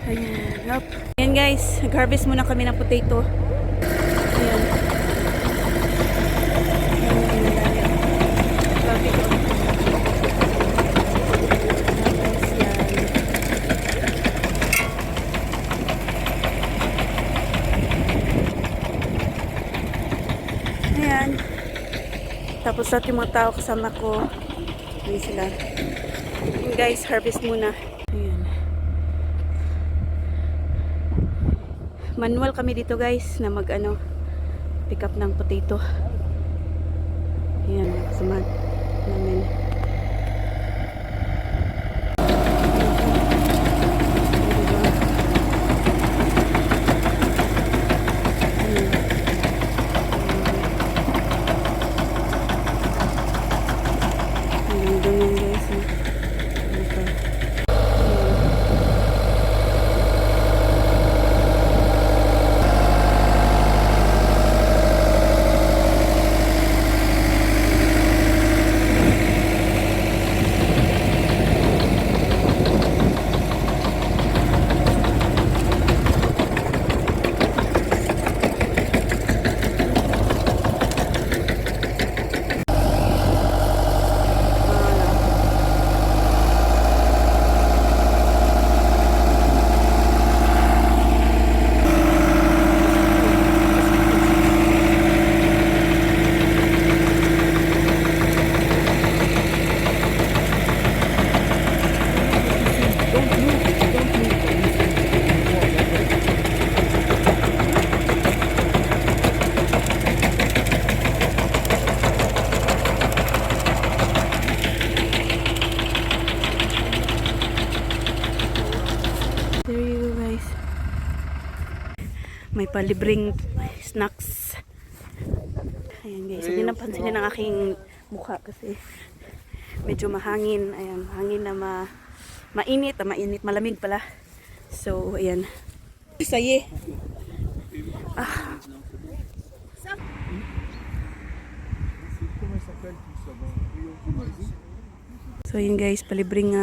Ayan. Hop. Ayan guys, nag-harvest muna kami ng potato. Ayan. Grabe ko. Ayan. Tapos lahat yung mga tao kasama ko. Ayan sila. Ayan guys, harvest muna. Ayan. Manual kami dito guys na pick up ng potato. Ayan, sumat namin. May palibreng snacks. Ayan guys, hindi napansinin ang aking mukha kasi medyo mahangin. Ayan, hangin na mainit, malamig pala. So, ayan. Saye. Ah. So, ayan guys, palibreng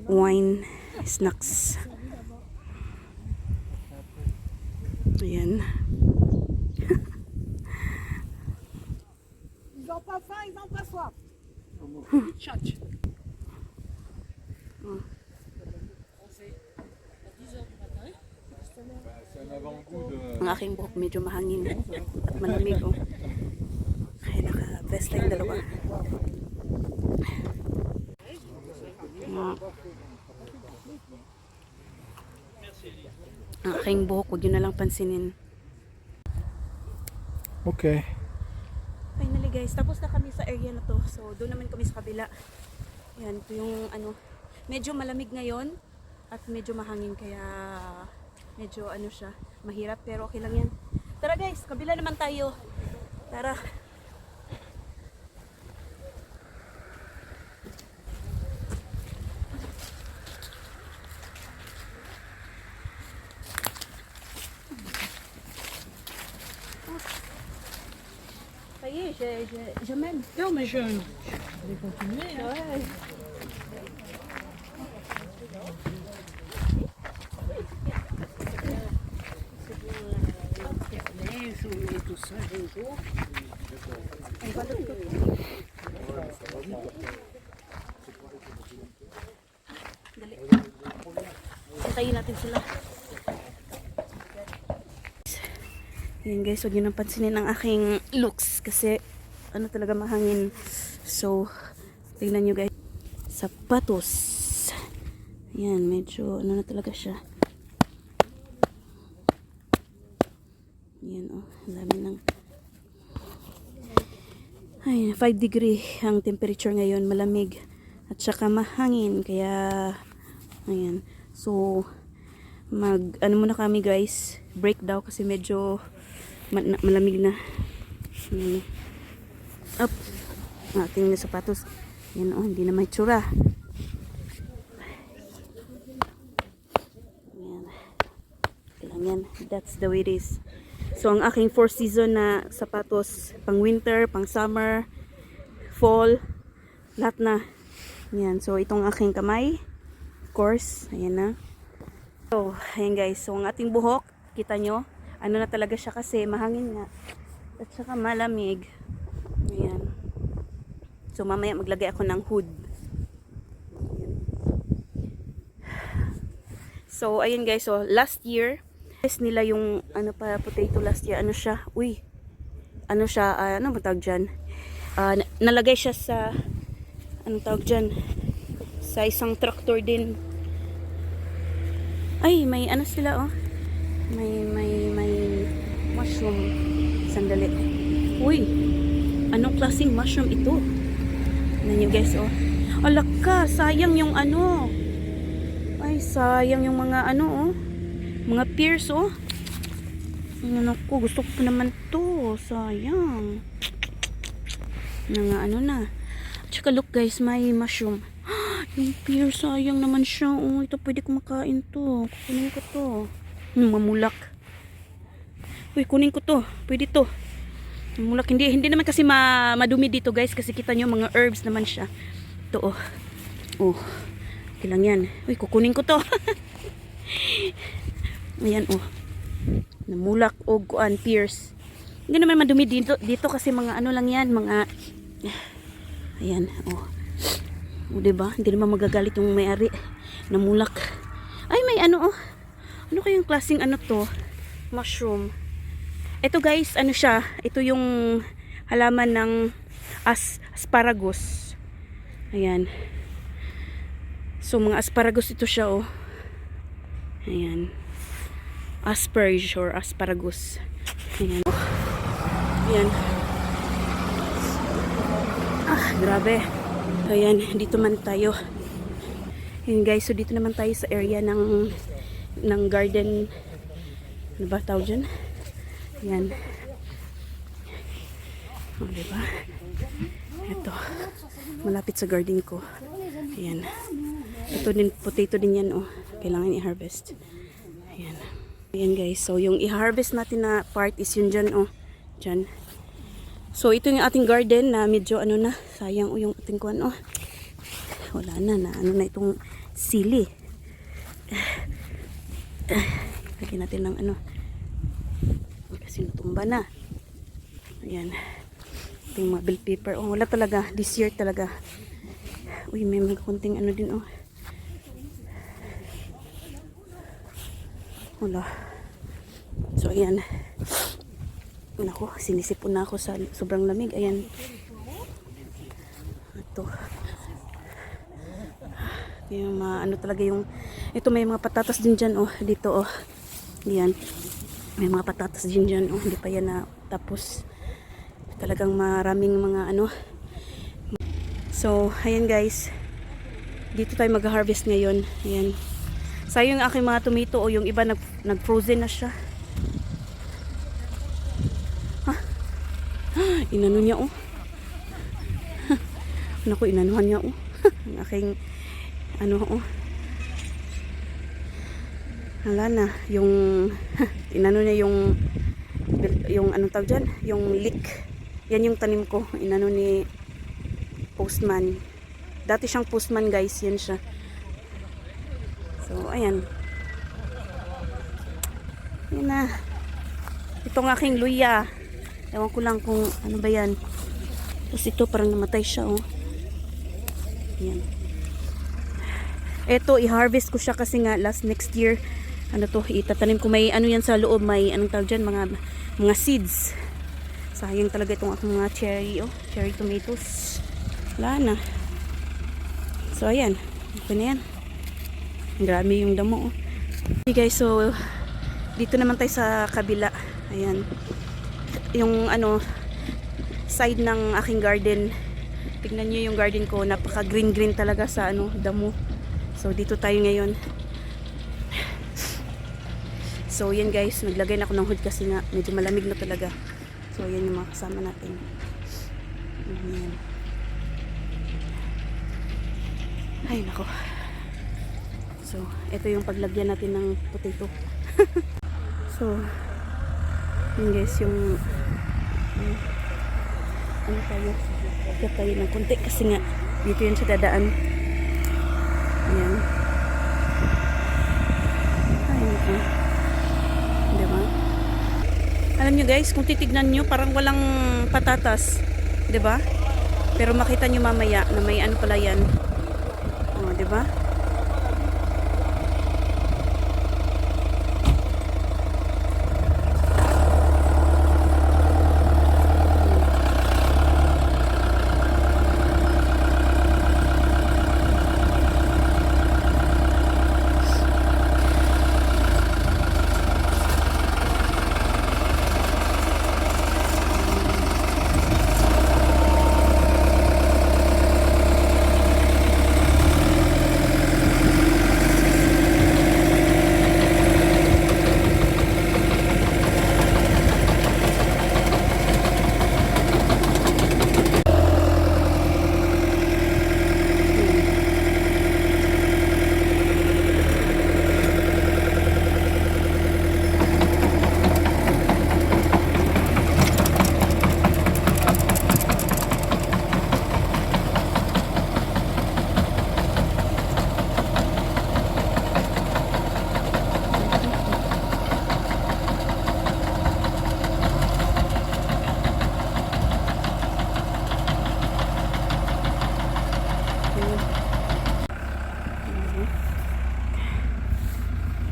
wine snacks. Ayan. Ils ont pas faim, ils ont pas soif. Ang aking buhok medyo mahangin at malamig. Oh. Ay, naka-vest lang dalawa. Ang aking buhok, huwag yun na lang pansinin. Okay. Finally guys, tapos na kami sa area na to. So, doon naman kami sa kabila. Yan, ito yung medyo malamig ngayon at medyo mahangin kaya medyo siya, mahirap pero okay lang yan. Tara guys, kabila naman tayo. Tara. Ça y est, je mène. Non, mais je vais continuer. Hein. Ouais. Et tout ça, un jour. Ay, balot ko. Dali. Hintayin natin sila. Ayan guys, huwag nyo nang pansinin ang aking looks kasi talaga mahangin. So, tingnan nyo guys. Sapatos. Ayan, medyo na talaga siya. Ayan oh, ang dami ng ay, 5 degree ang temperature ngayon, malamig at saka mahangin kaya ayan. So, muna kami guys, break daw kasi medyo malamig na. Up. Ating sapatos. Yan oh, hindi na may tsura. Yan. Kailangan yan. That's the way it is. So, ang aking 4 season na sapatos, pang winter, pang summer, fall, lahat na. Yan. So, itong aking kamay, course. Ayan na. So, ayan guys. So, ang ating buhok, kita nyo, ano na talaga siya kasi mahangin nga. At saka malamig. Ayan. So, mamaya maglagay ako ng hood. Ayan. So, ayun guys. So, last year, test nila yung, ano pa, potato last year. Ano siya? Uy. Ano siya? Ano ba tawag dyan? Nalagay siya sa, anong tawag dyan? Sa isang tractor din. Ay, may ano sila, oh. May mushroom. Sandali. Uy, anong klaseng mushroom ito? Tignan nyo guys, oh. Alak ka, sayang yung ano. Ay, sayang yung mga ano, oh. Mga pears, oh. Ano ko, gusto ko pa naman to. Sayang. Ano na. Tsaka look guys, may mushroom. Yung pear, sayang naman siya. Oh, ito pwede ko makain to. Kunin ko to. Mamulak. Uy, kunin ko to. Pwede to. Mamulak. Hindi naman kasi madumi dito guys. Kasi kita nyo, mga herbs naman siya. Ito, oh. Oh. Okay lang yan. Uy, kukunin ko to. Ayan, oh. Namulak o kuan, pears. Hindi naman madumi dito kasi mga ano lang yan. Mga... Ayan, oh. O, diba? Hindi naman magagalit yung may-ari. Namulak. Ay, may ano, oh. Ano kayang klaseng ano to? Mushroom. Ito guys, ano siya? Ito yung halaman ng asparagus. Ayan. So, mga asparagus ito siya, oh. Ayan. Asperge or asparagus. Ayan. Ayan. Ah, grabe. Ayan, dito man tayo. Ayan guys, so dito naman tayo sa area ng garden. Ano ba tawag dyan? Ayan. O, diba? Ito. Malapit sa garden ko. Ayan. Ito din, potato din yan, oh. Kailangan i-harvest. Ayan. Ayan guys, so yung i-harvest natin na part is yun dyan, oh. Dyan. So, ito yung ating garden na medyo ano na, sayang yung ating kuwan, oh. Wala na, ano na itong sili. Lagyan natin ng ano. Kasi natumba na. Ayan. Ito yung mga bell pepper. Oh, wala talaga. This year talaga. Uy, may mga kunting ano din, oh. Wala. So, ayan. Naku, sinisipon na ako sa sobrang lamig. Ayan. Ito. Yung mga ano talaga yung... Ito may mga patatas din dyan, oh. Dito, oh. Ayan. May mga patatas din dyan, oh. Hindi pa yan na tapos. Talagang maraming mga ano. So, ayan guys. Dito tayo mag-harvest ngayon. Ayan. Sayang yung aking mga tomato, oh. Yung iba nag-frozen na siya. Inano niya, oh. Naku, inanuhan niya, oh. Ang aking, ano, oh. Hala na, yung, inano niya yung, anong tawag dyan? Yung leek. Yan yung tanim ko. Inano ni postman. Dati siyang postman, guys. Yan siya. So, ayan. Yan na. Itong aking luya. Ewan ko lang kung ano ba yan. Tapos ito parang namatay siya, oh. Yan. Ito, i-harvest ko siya kasi nga next year, ano to, itatanim ko. May ano yan sa loob, may anong tawag dyan, mga seeds. Sayang talaga itong aking mga cherry, oh. Cherry tomatoes. Wala na. So, ayan. Ito na yan. Grabe yung damo, oh. Okay guys, so, dito naman tayo sa kabila. Ayan. Yung ano side ng aking garden, tignan nyo yung garden ko, napaka green talaga sa ano damo. So dito tayo ngayon. So yan guys, naglagay na ako ng hood kasi nga medyo malamig na talaga. So yan yung mga kasama natin. Ayan. Ay nako. So ito yung paglagyan natin ng potato. So yun guys, yung ano tayo, kaya tayo ng konti kasi nga dito yun sa dadaan. Ayan. Di ba? Alam nyo guys, kung titignan nyo, parang walang patatas. Di ba? Pero makita nyo mamaya na may ano pala yan. O, di ba?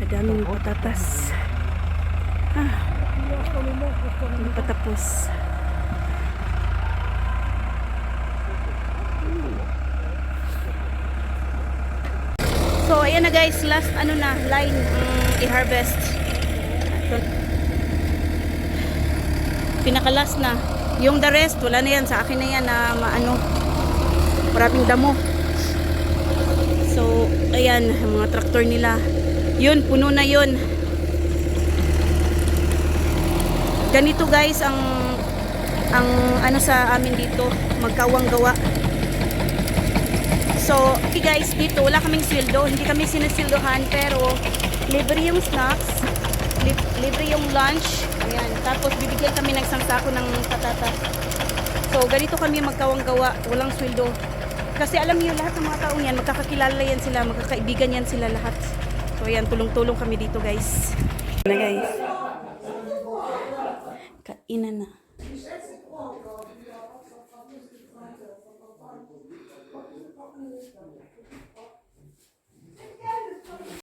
Kadaming patatas. Hindi pa tapos. So, ayan na guys. Last ano na, line i-harvest. Pinaka-last na. Yung the rest, wala na yan. Sa akin na yan na maano. Maraming damo. So, ayan, mga traktor nila. Yun, puno na yun. Ganito guys ang ano sa amin dito, magkawang gawa. So, okay guys, dito wala kaming sweldo, hindi kami sinasildohan, pero libre yung snacks, libre yung lunch. Ayan, tapos bibigyan kami ng isang sako ng patatas. So, ganito kami magkawang gawa, walang sweldo. Kasi alam niyo lahat ng mga taong yan, magkakakilala yan sila, magkakaibigan yan sila lahat. So ayan, tulong-tulong kami dito guys. Na guys. Kainan na.